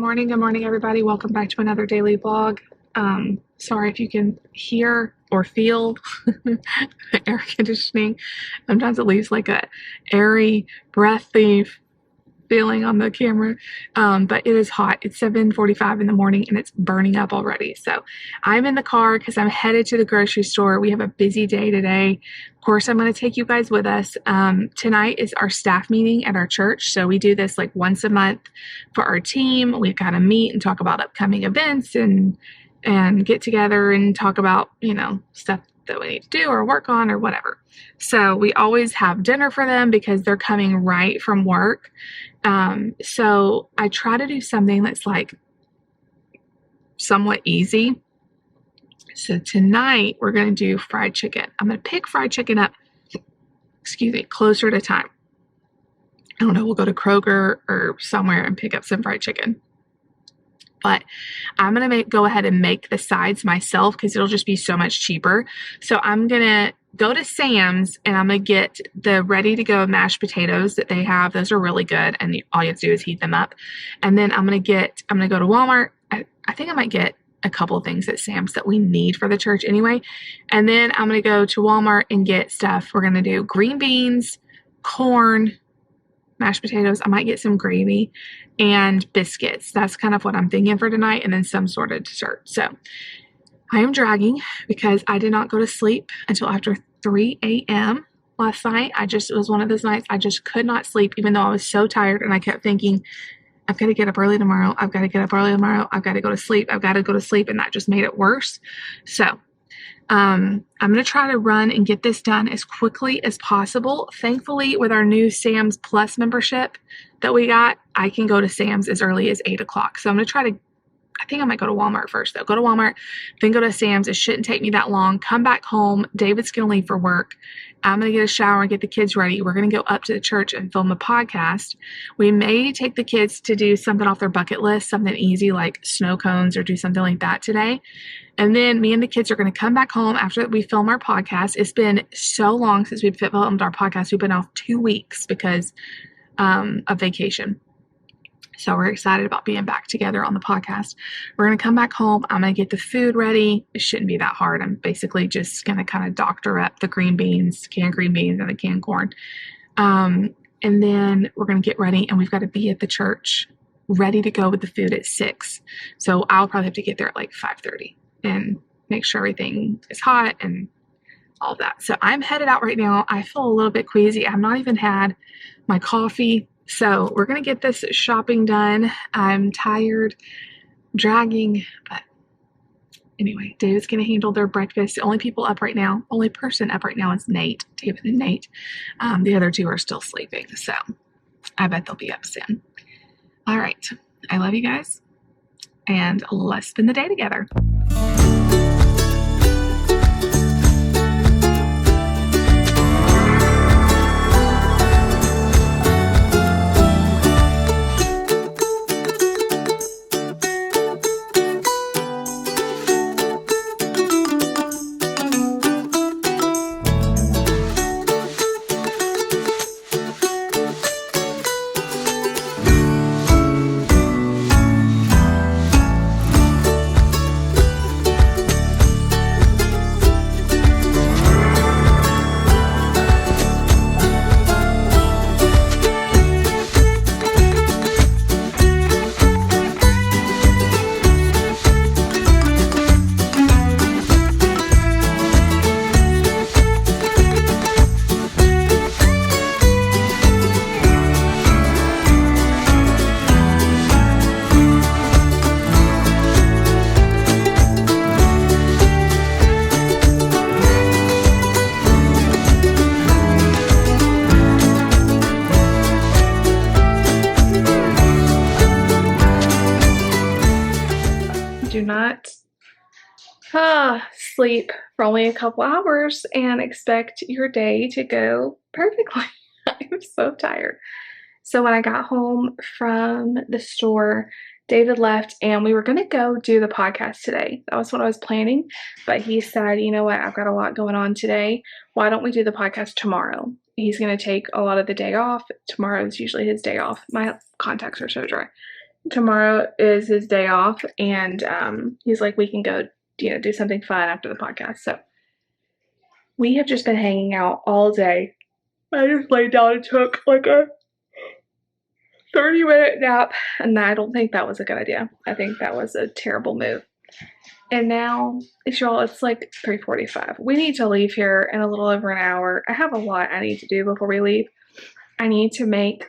Good morning, everybody. Welcome back to another daily vlog. Sorry if you can hear or feel air conditioning. Sometimes it leaves like a airy, breathy feeling on the camera, but it is hot. It's 7:45 in the morning and it's burning up already. So I'm in the car because I'm headed to the grocery store. We have a busy day today. Of course, I'm going to take you guys with us. Tonight is our staff meeting at our church. So we do this like once a month for our team. We kind of meet and talk about upcoming events and get together and talk about, stuff that we need to do or work on or whatever. So we always have dinner for them because they're coming right from work. So I try to do something that's like somewhat easy. So tonight we're going to do fried chicken. I'm going to pick fried chicken up, closer to time. I don't know, we'll go to Kroger or somewhere and pick up some fried chicken. But I'm going to go ahead and make the sides myself because it'll just be so much cheaper. So I'm going to go to Sam's and I'm going to get the ready to go mashed potatoes that they have. Those are really good. And all you have to do is heat them up. And then I'm going to go to Walmart. I think I might get a couple of things at Sam's that we need for the church anyway. And then I'm going to go to Walmart and get stuff. We're going to do green beans, corn, mashed potatoes. I might get some gravy and biscuits. That's kind of what I'm thinking for tonight, and then some sort of dessert. So I am dragging because I did not go to sleep until after 3 a.m. last night. It was one of those nights I just could not sleep, even though I was so tired, and I kept thinking, I've got to get up early tomorrow. I've got to get up early tomorrow. I've got to go to sleep. I've got to go to sleep, and that just made it worse. So I'm going to try to run and get this done as quickly as possible. Thankfully, with our new Sam's Plus membership that we got, I can go to Sam's as early as 8 o'clock. So I'm going to try to, I think I might go to Walmart first though. Go to Walmart, then go to Sam's. It shouldn't take me that long. Come back home. David's going to leave for work. I'm going to get a shower and get the kids ready. We're going to go up to the church and film a podcast. We may take the kids to do something off their bucket list, something easy like snow cones or do something like that today. And then me and the kids are going to come back home after we film our podcast. It's been so long since we've filmed our podcast. We've been off 2 weeks because of vacation. So we're excited about being back together on the podcast. We're going to come back home. I'm going to get the food ready. It shouldn't be that hard. I'm basically just going to kind of doctor up the canned green beans and the canned corn. And then we're going to get ready, and we've got to be at the church ready to go with the food at 6. So I'll probably have to get there at like 5:30 and make sure everything is hot and all that. So I'm headed out right now. I feel a little bit queasy. I've not even had my coffee. So we're going to get this shopping done. I'm tired, dragging, but anyway, David's going to handle their breakfast. The only person up right now is Nate, David and Nate. The other two are still sleeping. So I bet they'll be up soon. All right. I love you guys, and let's spend the day together. Do not sleep for only a couple hours and expect your day to go perfectly. I'm so tired. So when I got home from the store, David left and we were going to go do the podcast today. That was what I was planning. But he said, you know what, I've got a lot going on today. Why don't we do the podcast tomorrow? He's going to take a lot of the day off. Tomorrow is usually his day off. My contacts are so dry. tomorrow is his day off, and he's like, we can go, do something fun after the podcast. So we have just been hanging out all day. I just laid down and took like a 30-minute nap, and I don't think that was a good idea. I think that was a terrible move. And now, y'all, it's like 3:45. We need to leave here in a little over an hour. I have a lot I need to do before we leave. I need to make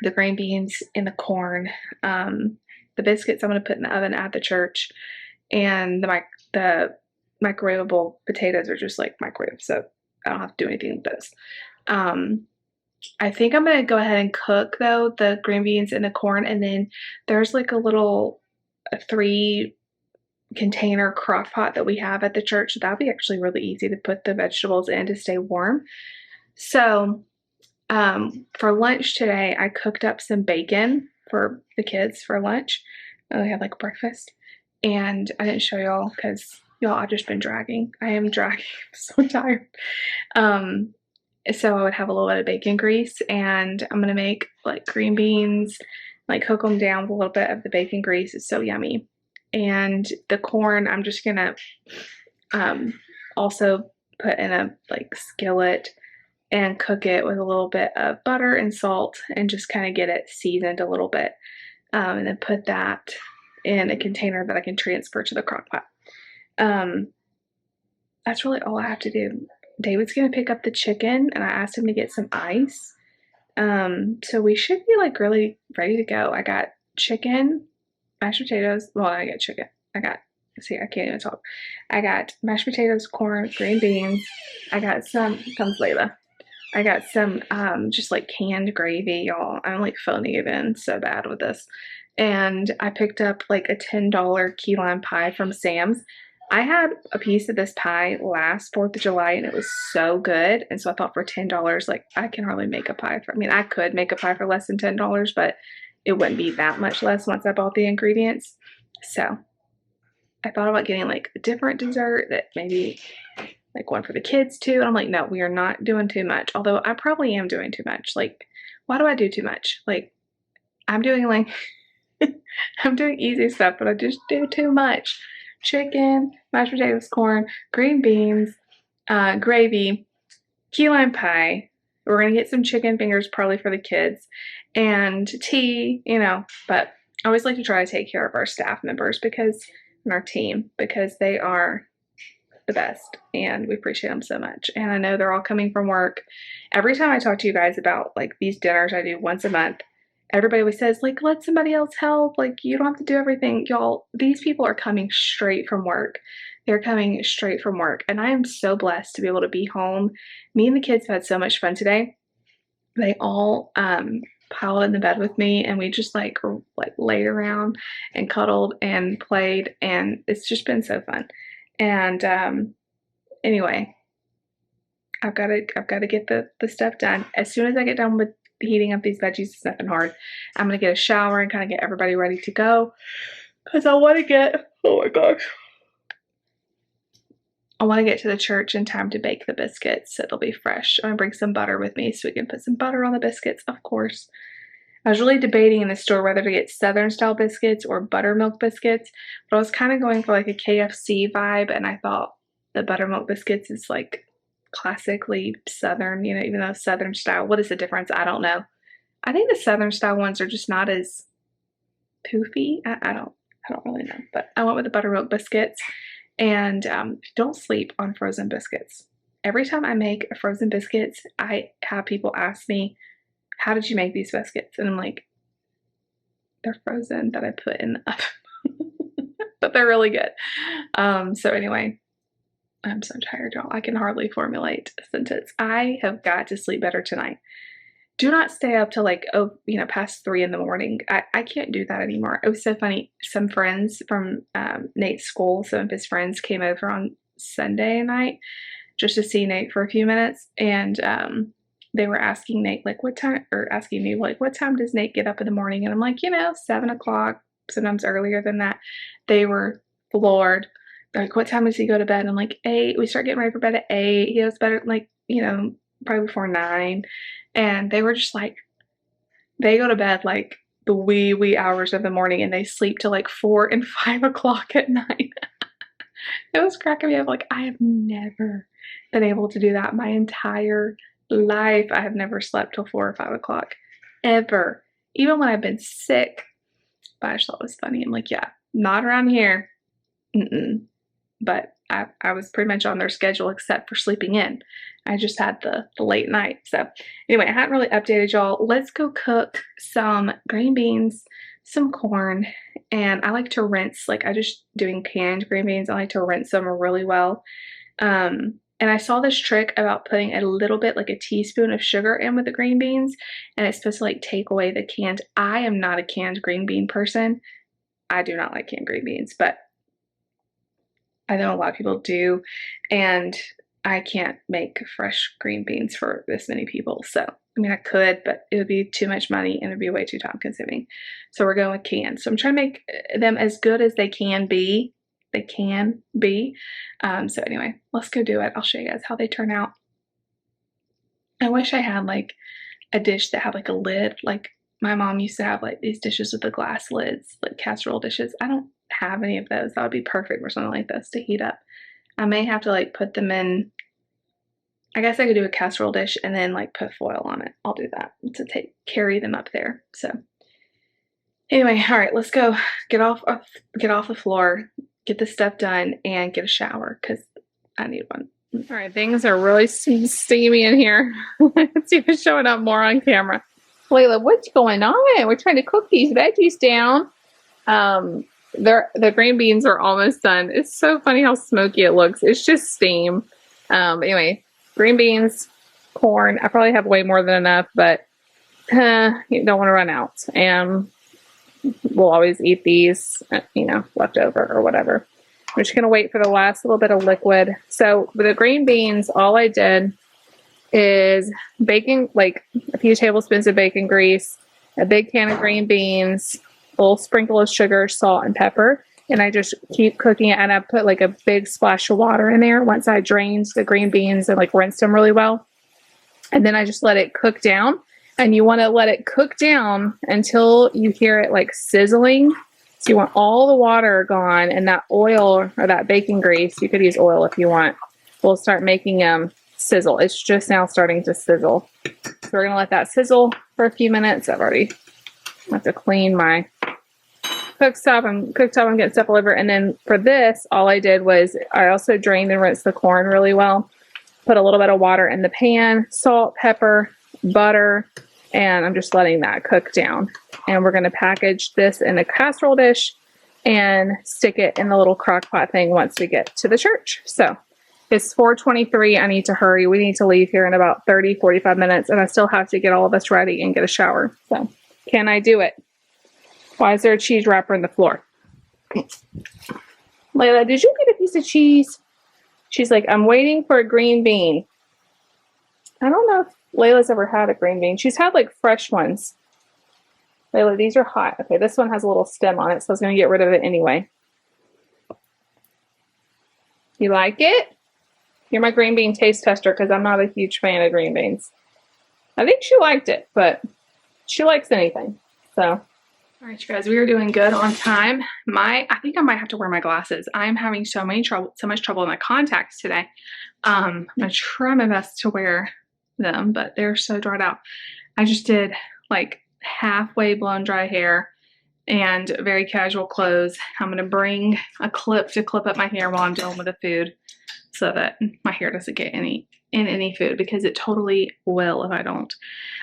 the green beans and the corn, the biscuits I'm going to put in the oven at the church, and the microwavable potatoes are just like microwave, so I don't have to do anything with those. I think I'm going to go ahead and cook, though, the green beans and the corn, and then there's like a little 3-container crock pot that we have at the church. That'll be actually really easy to put the vegetables in to stay warm. So for lunch today, I cooked up some bacon for the kids for lunch. We had like breakfast, and I didn't show y'all because y'all, I've just been dragging. I am dragging. I'm so tired. So I would have a little bit of bacon grease, and I'm gonna make like green beans, like cook them down with a little bit of the bacon grease. It's so yummy. And the corn, I'm just gonna also put in a like skillet and cook it with a little bit of butter and salt, and just kind of get it seasoned a little bit, and then put that in a container that I can transfer to the crock pot. That's really all I have to do. David's gonna pick up the chicken, and I asked him to get some ice. So we should be like really ready to go. I got chicken, mashed potatoes. Well, I got chicken. I can't even talk. I got mashed potatoes, corn, green beans. I got some, here comes Layla. I got some just like canned gravy, y'all. I'm like phoning it in so bad with this. And I picked up like a $10 key lime pie from Sam's. I had a piece of this pie last 4th of July, and it was so good. And so I thought for $10, like I can hardly make a pie for, I mean, I could make a pie for less than $10, but it wouldn't be that much less once I bought the ingredients. So I thought about getting like a different dessert that maybe like one for the kids too. And I'm like, no, we are not doing too much. Although I probably am doing too much. Like, why do I do too much? Like, I'm doing like, I'm doing easy stuff, but I just do too much. Chicken, mashed potatoes, corn, green beans, gravy, key lime pie. We're going to get some chicken fingers probably for the kids, and tea, but I always like to try to take care of our staff members and our team, because they are the best, and we appreciate them so much. And I know they're all coming from work. Every time I talk to you guys about like these dinners I do once a month, everybody always says, like, let somebody else help. Like, you don't have to do everything. Y'all, these people are coming straight from work. They're coming straight from work. And I am so blessed to be able to be home. Me and the kids have had so much fun today. They all piled in the bed with me, and we just like laid around and cuddled and played. And it's just been so fun. And anyway, I've got to get the stuff done. As soon as I get done with heating up these veggies, it's nothing hard. I'm going to get a shower and kind of get everybody ready to go, because I want to get, oh my gosh, I want to get to the church in time to bake the biscuits so they'll be fresh. I'm going to bring some butter with me so we can put some butter on the biscuits, of course. I was really debating in the store whether to get Southern style biscuits or buttermilk biscuits, but I was kind of going for like a KFC vibe, and I thought the buttermilk biscuits is like classically Southern, even though Southern style. What is the difference? I don't know. I think the Southern style ones are just not as poofy. I don't really know, but I went with the buttermilk biscuits. And don't sleep on frozen biscuits. Every time I make frozen biscuits, I have people ask me, how did you make these biscuits? And I'm like, they're frozen that I put in the oven. But they're really good. So anyway, I'm so tired, y'all. I can hardly formulate a sentence. I have got to sleep better tonight. Do not stay up till like, past 3 in the morning. I can't do that anymore. It was so funny. Some friends from Nate's school, some of his friends came over on Sunday night just to see Nate for a few minutes. And they were asking Nate, like, asking me, like, what time does Nate get up in the morning? And I'm like, 7 o'clock, sometimes earlier than that. They were floored. They're like, what time does he go to bed? I'm like, 8. We start getting ready for bed at 8. He goes to bed at like, probably before 9. And they were just like, they go to bed like the wee hours of the morning, and they sleep till like 4 and 5 o'clock at night. It was cracking me up. Like, I have never been able to do that my entire life. I have never slept till 4 or 5 o'clock, ever. Even when I've been sick. But I just thought it was funny. I'm like, yeah, not around here. But I was pretty much on their schedule except for sleeping in. I just had the late night. So anyway, I hadn't really updated y'all. Let's go cook some green beans, some corn, and I like to rinse, like I just doing canned green beans. I like to rinse them really well. And I saw this trick about putting a little bit, like a teaspoon of sugar in with the green beans, and it's supposed to like take away the canned. I am not a canned green bean person. I do not like canned green beans, but I know a lot of people do, and I can't make fresh green beans for this many people. So, I mean, I could, but it would be too much money and it'd be way too time consuming. So we're going with canned. So I'm trying to make them as good as they can be. So anyway, let's go do it. I'll show you guys how they turn out. I wish I had like a dish that had like a lid. Like my mom used to have like these dishes with the glass lids, like casserole dishes. I don't have any of those. That would be perfect for something like this to heat up. I may have to like put them in. I guess I could do a casserole dish and then like put foil on it. I'll do that to carry them up there. So anyway, all right, let's go get off the floor, get this stuff done, and get a shower because I need one. All right, things are really steamy in here. Let's see if it's showing up more on camera. Layla, what's going on? We're trying to cook these veggies down. The green beans are almost done. It's so funny how smoky it looks. It's just steam. Anyway, green beans, corn. I probably have way more than enough, but you don't want to run out. And we'll always eat these, left over or whatever. I'm just going to wait for the last little bit of liquid. So with the green beans, all I did is baking, like a few tablespoons of bacon grease, a big can of green beans, a little sprinkle of sugar, salt, and pepper. And I just keep cooking it. And I put like a big splash of water in there once I drained the green beans and like rinsed them really well. And then I just let it cook down. And you want to let it cook down until you hear it like sizzling. So you want all the water gone, and that oil or that bacon grease, you could use oil if you want, will start making them sizzle. It's just now starting to sizzle. So we're going to let that sizzle for a few minutes. I have to clean my cooktop. I'm getting stuff all over. And then for this, all I did was I also drained and rinsed the corn really well. Put a little bit of water in the pan, salt, pepper, butter, and I'm just letting that cook down. And we're going to package this in a casserole dish and stick it in the little crock pot thing once we get to the church. So it's 4:23. I need to hurry. We need to leave here in about 45 minutes, and I still have to get all of us ready and get a shower. So can I do it? Why is there a cheese wrapper in the floor? Layla, did you get a piece of cheese? She's like, I'm waiting for a green bean. I don't know if Layla's ever had a green bean. She's had like fresh ones. Layla, these are hot. Okay, this one has a little stem on it, so I was going to get rid of it anyway. You like it? You're my green bean taste tester because I'm not a huge fan of green beans. I think she liked it, but she likes anything. So, all right, you guys, we are doing good on time. I think I might have to wear my glasses. I'm having so much trouble with my contacts today. I'm going to try my best to wear them, but they're so dried out. I just did like halfway blown dry hair and very casual clothes. I'm going to bring a clip to clip up my hair while I'm dealing with the food so that my hair doesn't get in any food, because it totally will if I don't.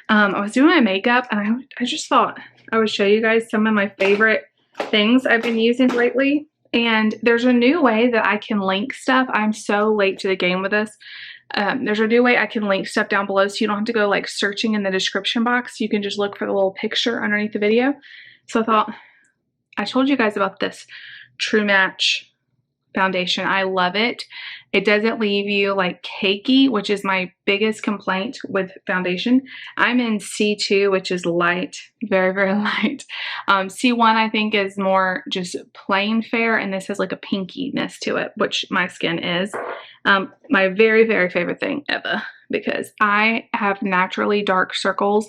I was doing my makeup, and I just thought I would show you guys some of my favorite things I've been using lately. And there's a new way that I can link stuff. I'm so late to the game with this. There's a new way I can link stuff down below, so you don't have to go like searching in the description box. You can just look for the little picture underneath the video. So I told you guys about this True Match foundation. I love it. It doesn't leave you like cakey, which is my biggest complaint with foundation. I'm in C2, which is light, very, very light. C1 I think is more just plain fair, and this has like a pinkiness to it, which my skin is. My very, very favorite thing ever, because I have naturally dark circles.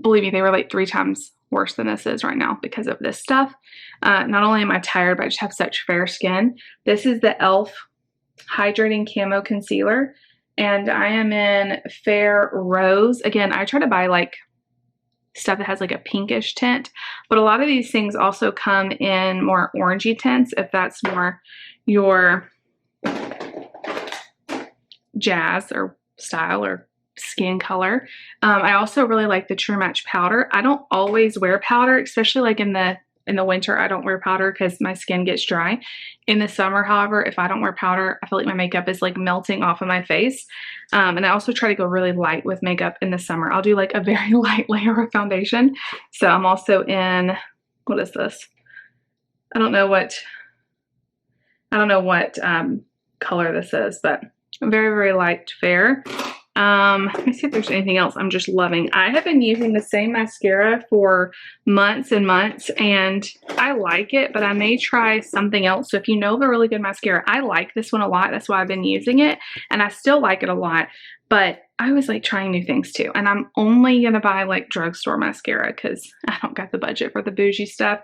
believe me, they were like 3 times worse than this is right now because of this stuff. Not only am I tired, but I just have such fair skin. This is the e.l.f. Hydrating Camo Concealer, and I am in Fair Rose. Again, I try to buy like stuff that has like a pinkish tint, but a lot of these things also come in more orangey tints if that's more your jazz or style or skin color. I also really like the True Match powder. I don't always wear powder, especially like in the winter. I don't wear powder because my skin gets dry. In the summer, however, if I don't wear powder, I feel like my makeup is like melting off of my face. And I also try to go really light with makeup in the summer. I'll do like a very light layer of foundation. So I'm also in, what is this? I don't know what color this is, but very, very light fair. Let me see if there's anything else I'm just loving. I have been using the same mascara for months and months, and I like it, but I may try something else. So if you know of a really good mascara, I like this one a lot. That's why I've been using it, and I still like it a lot. But I always like trying new things too. And I'm only going to buy like drugstore mascara because I don't got the budget for the bougie stuff.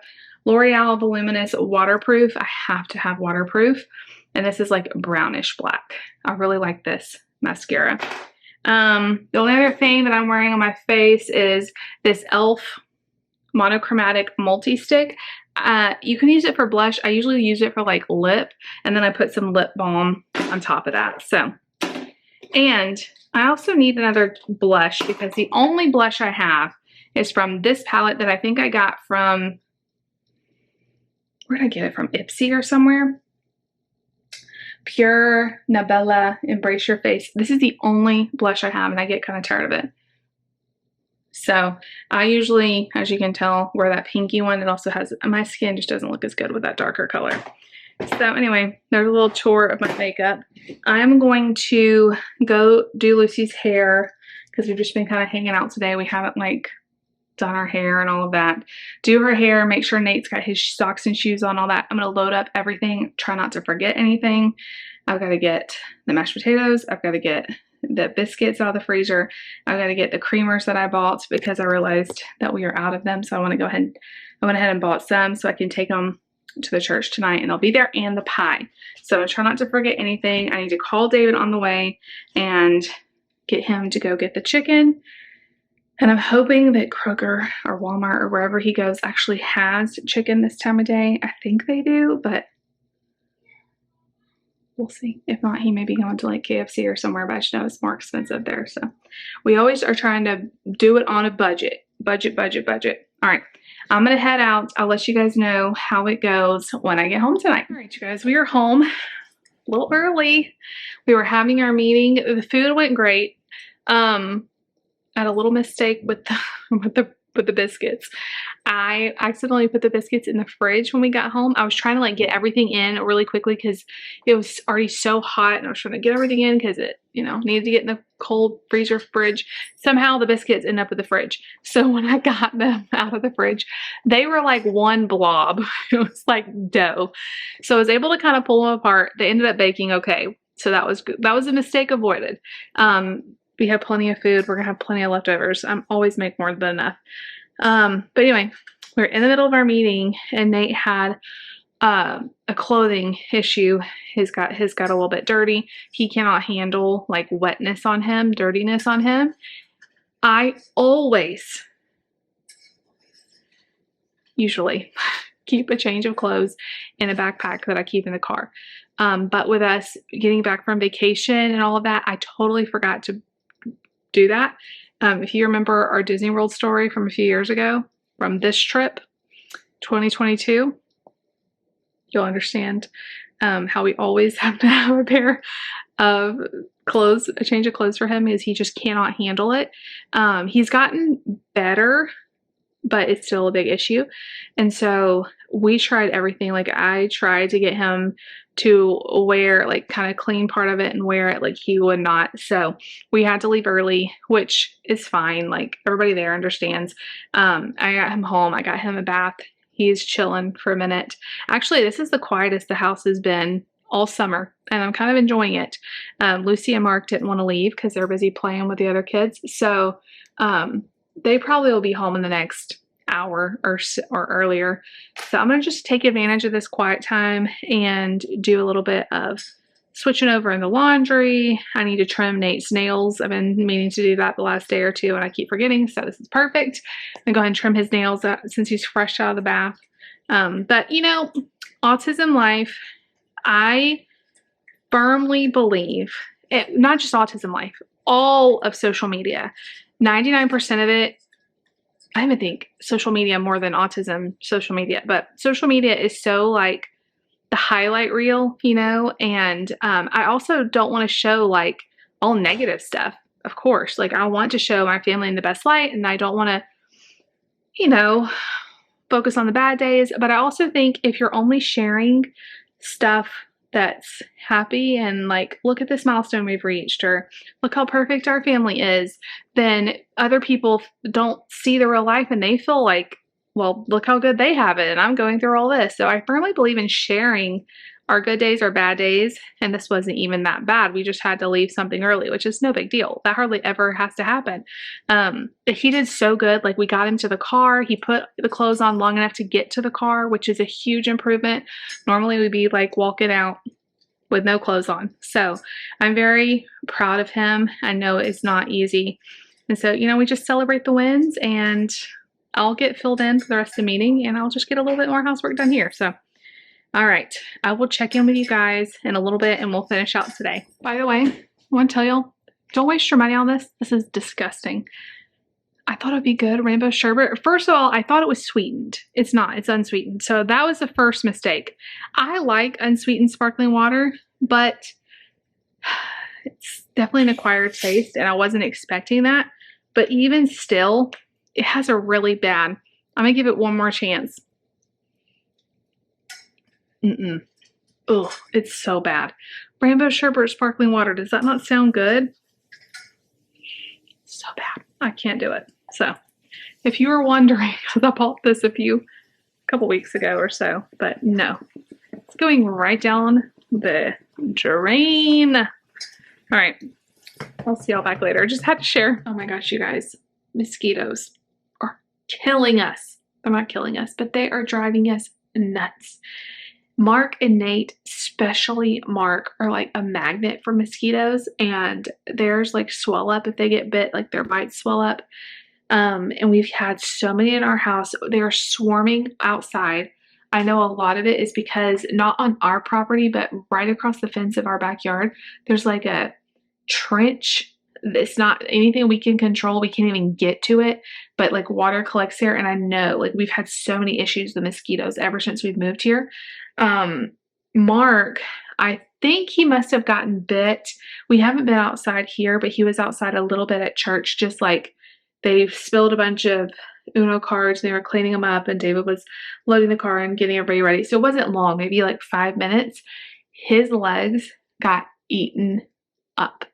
L'Oreal Voluminous Waterproof. I have to have waterproof. And this is like brownish black. I really like this mascara. The only other thing that I'm wearing on my face is this e.l.f. Monochromatic Multi-Stick. You can use it for blush. I usually use it for like lip, and then I put some lip balm on top of that. So, and I also need another blush because the only blush I have is from this palette that I think I got from, where did I get it from? Ipsy or somewhere. Pure Nabella Embrace Your Face. This is the only blush I have, and I get kind of tired of it. So I usually, as you can tell, wear that pinky one. It also has, my skin just doesn't look as good with that darker color. So anyway, there's a little tour of my makeup. I'm going to go do Lucy's hair because we've just been kind of hanging out today. We haven't like done her hair and all of that. Do her hair, make sure Nate's got his socks and shoes on, all that. I'm going to load up everything, try not to forget anything. I've got to get the mashed potatoes. I've got to get the biscuits out of the freezer. I've got to get the creamers that I bought because I realized that we are out of them. So I went ahead and bought some so I can take them to the church tonight, and they'll be there, and the pie. So I try not to forget anything. I need to call David on the way and get him to go get the chicken. And I'm hoping that Kroger or Walmart or wherever he goes actually has chicken this time of day. I think they do, but we'll see. If not, he may be going to like KFC or somewhere, but I just know it's more expensive there. So we always are trying to do it on a budget. Budget. All right, I'm going to head out. I'll let you guys know how it goes when I get home tonight. All right, you guys, we are home a little early. We were having our meeting. The food went great. I had a little mistake with the biscuits. I accidentally put the biscuits in the fridge when we got home. I was trying to like get everything in really quickly because it was already so hot, and I was trying to get everything in because it, you know, needed to get in the cold freezer fridge. Somehow the biscuits ended up in the fridge. So when I got them out of the fridge, they were like one blob. It was like dough. So I was able to kind of pull them apart. They ended up baking okay. So that was good. That was a mistake avoided. We have plenty of food. We're gonna have plenty of leftovers. I always make more than enough. But anyway, we're in the middle of our meeting, and Nate had a clothing issue. His got a little bit dirty. He cannot handle like wetness on him, dirtiness on him. I always, usually, keep a change of clothes in a backpack that I keep in the car. But with us getting back from vacation and all of that, I totally forgot to do that. If you remember our Disney World story from a few years ago, from this trip, 2022, you'll understand how we always have to have a pair of clothes, a change of clothes for him, because he just cannot handle it. He's gotten better, but it's still a big issue. And so we tried everything. Like I tried to get him to wear like kind of clean part of it and wear it, like he would not. So we had to leave early, which is fine. Like everybody there understands. I got him home. I got him a bath. He's chilling for a minute. Actually, this is the quietest the house has been all summer, and I'm kind of enjoying it. Lucy and Mark didn't want to leave because they're busy playing with the other kids. So they probably will be home in the next hour or earlier. So I'm going to just take advantage of this quiet time and do a little bit of switching over in the laundry. I need to trim Nate's nails. I've been meaning to do that the last day or two and I keep forgetting, so this is perfect. I'm going to go ahead and trim his nails since he's fresh out of the bath. But you know, autism life, I firmly believe, not just autism life, all of social media, 99% of it, I even think social media more than autism social media, but social media is so like the highlight reel, you know, and I also don't want to show like all negative stuff, of course. Like I want to show my family in the best light and I don't want to, you know, focus on the bad days. But I also think if you're only sharing stuff that's happy and like, look at this milestone we've reached, or look how perfect our family is, then other people don't see the real life and they feel like, well, look how good they have it and I'm going through all this. So I firmly believe in sharing our good days, our bad days, and this wasn't even that bad. We just had to leave something early, which is no big deal. That hardly ever has to happen. He did so good. Like we got him to the car. He put the clothes on long enough to get to the car, which is a huge improvement. Normally we'd be like walking out with no clothes on. So I'm very proud of him. I know it's not easy. And so, you know, we just celebrate the wins and I'll get filled in for the rest of the meeting and I'll just get a little bit more housework done here. So all right, I will check in with you guys in a little bit and we'll finish out today. By the way, I want to tell y'all, don't waste your money on this. This is disgusting. I thought it'd be good, rainbow sherbet. First of all, I thought it was sweetened. It's not, it's unsweetened. So that was the first mistake. I like unsweetened sparkling water, but it's definitely an acquired taste and I wasn't expecting that. But even still, it has a really bad, I'm gonna give it one more chance. Ugh, it's so bad. Rainbow sherbet sparkling water. Does that not sound good? So bad. I can't do it. So if you were wondering, I bought this a couple weeks ago or so, but no, it's going right down the drain. All right. I'll see y'all back later. I just had to share. Oh my gosh, you guys, mosquitoes are killing us. They're not killing us, but they are driving us nuts. Mark and Nate, especially Mark, are like a magnet for mosquitoes and theirs like swell up if they get bit, like their bites swell up. And we've had so many in our house. They are swarming outside. I know a lot of it is because not on our property, but right across the fence of our backyard, there's like a trench. It's not anything we can control. We can't even get to it, but like water collects there. And I know like we've had so many issues with mosquitoes ever since we've moved here. Mark, I think he must have gotten bit. We haven't been outside here, but he was outside a little bit at church, just like they spilled a bunch of Uno cards. They were cleaning them up and David was loading the car and getting everybody ready. So it wasn't long, maybe like 5 minutes. His legs got eaten up.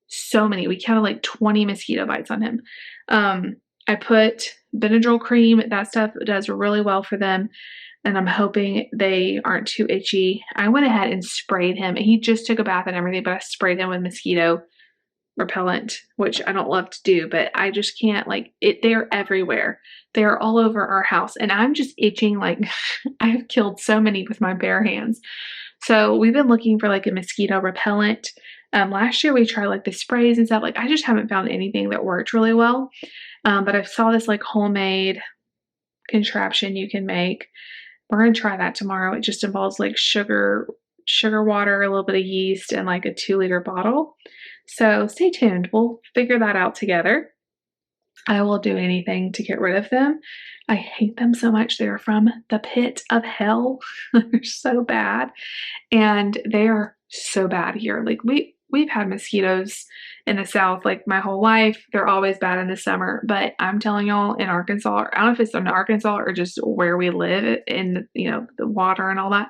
So many. We counted like 20 mosquito bites on him. I put Benadryl cream. That stuff does really well for them. And I'm hoping they aren't too itchy. I went ahead and sprayed him. He just took a bath and everything, but I sprayed him with mosquito repellent, which I don't love to do, but I just can't, like, it. They're everywhere. They're all over our house. And I'm just itching like I have killed so many with my bare hands. So we've been looking for like a mosquito repellent. Last year we tried like the sprays and stuff. Like I just haven't found anything that worked really well. But I saw this like homemade contraption you can make. We're going to try that tomorrow. It just involves like sugar water, a little bit of yeast, and like a 2-liter bottle. So stay tuned. We'll figure that out together. I will do anything to get rid of them. I hate them so much. They are from the pit of hell. They're so bad. And they are so bad here. Like we've had mosquitoes in the South like my whole life. They're always bad in the summer, but I'm telling y'all in Arkansas, I don't know if it's in Arkansas or just where we live in, you know, the water and all that.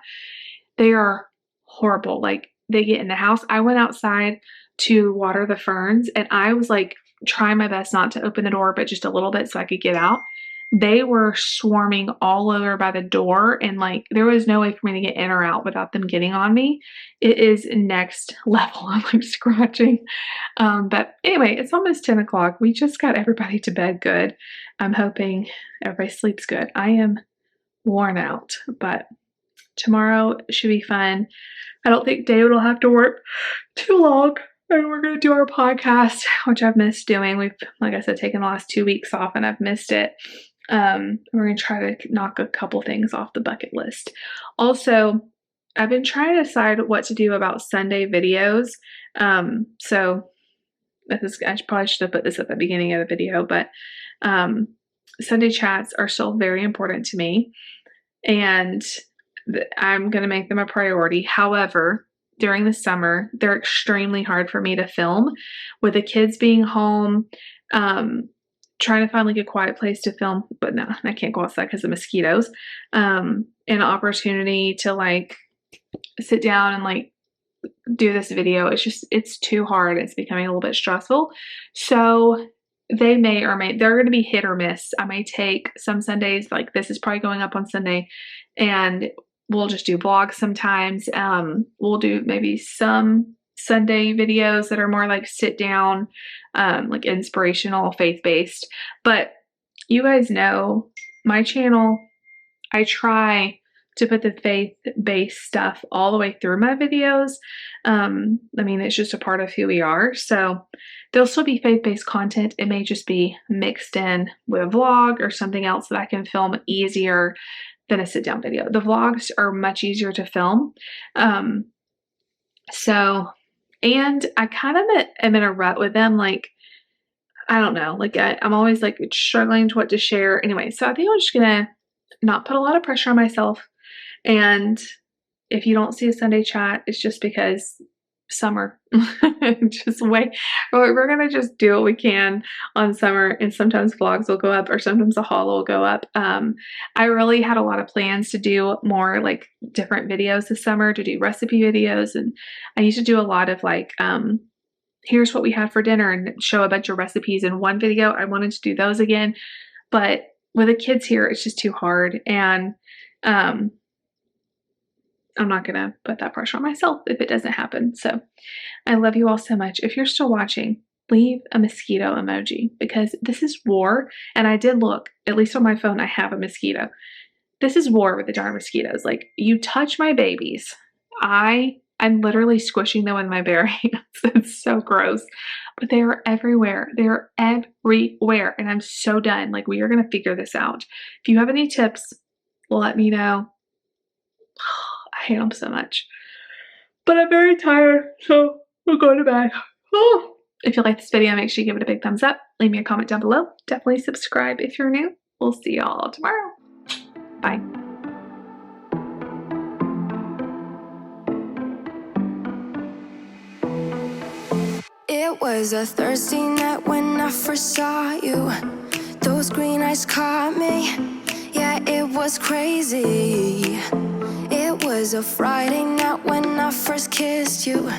They are horrible. Like they get in the house. I went outside to water the ferns and I was like trying my best not to open the door, but just a little bit so I could get out. They were swarming all over by the door, and like there was no way for me to get in or out without them getting on me. It is next level. I'm like scratching. But anyway, it's almost 10 o'clock. We just got everybody to bed good. I'm hoping everybody sleeps good. I am worn out, but tomorrow should be fun. I don't think David will have to work too long. And we're going to do our podcast, which I've missed doing. We've, like I said, taken the last 2 weeks off and I've missed it. We're going to try to knock a couple things off the bucket list. Also, I've been trying to decide what to do about Sunday videos. So I probably should have put this at the beginning of the video, but Sunday chats are still very important to me. And I'm going to make them a priority. However, during the summer, they're extremely hard for me to film with the kids being home, trying to find like a quiet place to film, but no, I can't go outside because of mosquitoes, an opportunity to like sit down and like do this video. It's too hard. It's becoming a little bit stressful. So they're going to be hit or miss. I may take some Sundays, like this is probably going up on Sunday, and we'll just do vlogs sometimes. We'll do maybe some Sunday videos that are more like sit down, like inspirational, faith-based. But you guys know my channel, I try to put the faith-based stuff all the way through my videos. I mean, it's just a part of who we are. So there'll still be faith-based content. It may just be mixed in with a vlog or something else that I can film easier than a sit-down video. The vlogs are much easier to film. And I kind of am in a rut with them. Like, I don't know, like I'm always like struggling to what to share. Anyway, so I think I'm just gonna not put a lot of pressure on myself. And if you don't see a Sunday chat, it's just because summer. Just wait. We're gonna just do what we can on summer, and sometimes vlogs will go up or sometimes a haul will go up. I really had a lot of plans to do more like different videos this summer, to do recipe videos, and I used to do a lot of like here's what we had for dinner and show a bunch of recipes in one video. I wanted to do those again, but with the kids here, it's just too hard. And I'm not going to put that pressure on myself if it doesn't happen. So I love you all so much. If you're still watching, leave a mosquito emoji, because this is war. And I did look, at least on my phone, I have a mosquito. This is war with the darn mosquitoes. Like, you touch my babies, I'm literally squishing them with my bare hands. It's so gross. But they are everywhere. They're everywhere. And I'm so done. Like, we are going to figure this out. If you have any tips, let me know. I hate them so much. But I'm very tired, so we'll go to bed. Oh. If you like this video, make sure you give it a big thumbs up. Leave me a comment down below. Definitely subscribe if you're new. We'll see y'all tomorrow. Bye. It was a Thursday night when I first saw you. Those green eyes caught me. Yeah, it was crazy. It was a Friday night when I first kissed you.